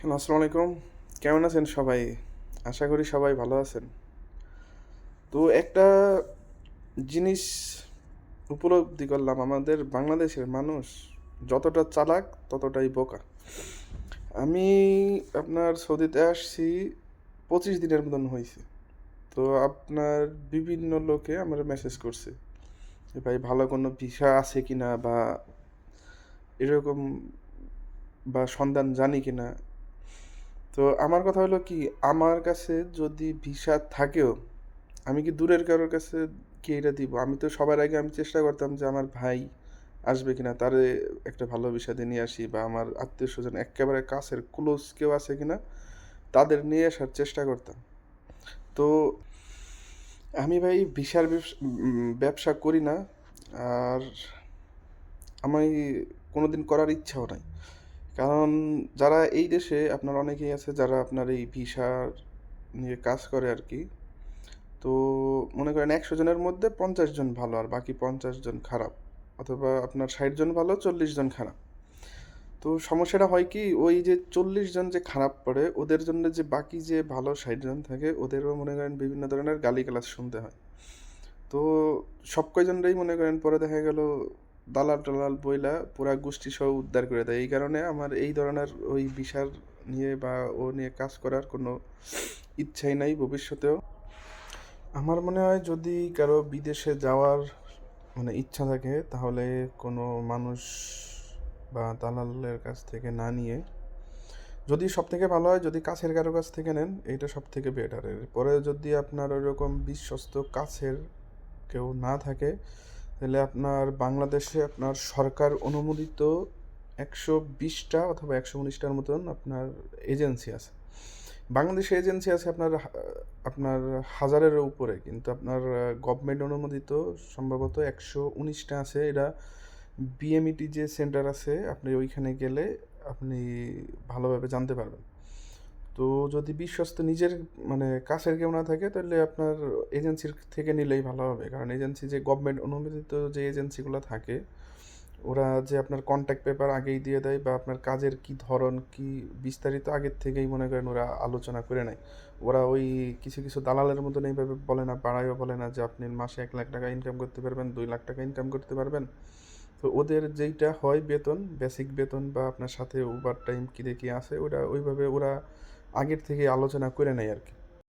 Hello, আসসালামু আলাইকুম। কেমন আছেন সবাই? আশা করি সবাই ভালো আছেন। তো একটা জিনিস উপলব্ধি করলাম, আমাদের বাংলাদেশের মানুষ যতটা চালাক ততটাই বোকা। আমি আপনার সৌদিতে আসছি 25 দিনের মতন হয়েছে। তো আপনার বিভিন্ন লোকে আমার মেসেজ করছে যে ভাই ভালো কোনো ভিসা আছে কিনা, বা এরকম বা সন্ধান জানি কিনা। তো আমার কথা হলো কি, আমার কাছে যদি ভিসা থাকেও আমি কি দূরের কারোর কাছে কি এটা দিব? আমি তো সবার আগে আমি চেষ্টা করতাম যে আমার ভাই আসবে কিনা, তারে একটা ভালো ভিসা দিয়ে নিয়ে আসি, বা আমার আত্মীয় স্বজন একেবারে কাছের ক্লোজ কেউ আছে কিনা তাদের নিয়ে আসার চেষ্টা করতাম। তো আমি ভাই ভিসার ব্যবসা করি না, আর আমি কোনোদিন করার ইচ্ছাও নাই। কারণ যারা এই দেশে আপনার অনেকেই আছে যারা আপনার এই ভিসার নিয়ে কাজ করে আর কি। তো মনে করেন 100 জনের মধ্যে 50 জন ভালো আর বাকি 50 জন খারাপ, অথবা আপনার 60 জন ভালো 40 জন খারাপ। তো সমস্যাটা হয় কি, ওই যে 40 জন যে খারাপ পড়ে ওদের জন্য যে বাকি যে ভালো 60 জন থাকে ওদেরও মনে করেন বিভিন্ন ধরনের গালিগালাজ শুনতে হয়। তো সব কয়জনরাই মনে করেন পরে দেখা গেল দালাল টালাল বইলা পুরা গোষ্ঠী সহ উদ্ধার করে দেয়। এই কারণে আমার এই ধরনের ওই বিচার নিয়ে বা ও নিয়ে কাজ করার কোনো ইচ্ছাই নাই ভবিষ্যতেও। আমার মনে হয় যদি কারো বিদেশে যাওয়ার ইচ্ছা থাকে তাহলে কোনো মানুষ বা দালালের কাছ থেকে না নিয়ে, যদি সব থেকে ভালো হয় যদি কাছের কারো কাছ থেকে নেন, এইটা সব থেকে বেটার। এরপরে যদি আপনার ওইরকম বিশ্বস্ত কাছের কেউ না থাকে তাহলে আপনার বাংলাদেশে আপনার সরকার অনুমোদিত 120টা অথবা 119টার মতন আপনার এজেন্সি আছে। বাংলাদেশে এজেন্সি আছে আপনার আপনার হাজারের উপরে, কিন্তু আপনার গভর্নমেন্ট অনুমোদিত সম্ভবত 119টা আছে। এটা বিএমইটি যে সেন্টার আছে আপনি ওইখানে গেলে আপনি ভালোভাবে জানতে পারবেন। তো যদি বিশ্বস্ত নিজের কাছের কেউ না থাকে তাহলে আপনার এজেন্সির থেকে নিলেই ভালো হবে। কারণ এজেন্সি যে গভর্নমেন্ট অনুমোদিত যে এজেন্সিগুলো থাকে ওরা যে আপনার কন্ট্যাক্ট পেপার আগেই দিয়ে দেয়, বা আপনার কাজের কি ধরন কি বিস্তারিত আগের থেকেই মনে করেন ওরা আলোচনা করে নেয়। ওরা ওই কিছু কিছু দালালের মতন এইভাবে বলে না, বাড়াইও বলে না যে আপনি মাসে 1 লাখ টাকা ইনকাম করতে পারবেন, 2 লাখ টাকা ইনকাম করতে পারবেন। তো ওদের যেইটা হয় বেতন, বেসিক বেতন বা আপনার সাথে ওভার টাইম কী দেখি আছে ওটা ওইভাবে ওরা আগের থেকে আলোচনা করে নেয় আর কি।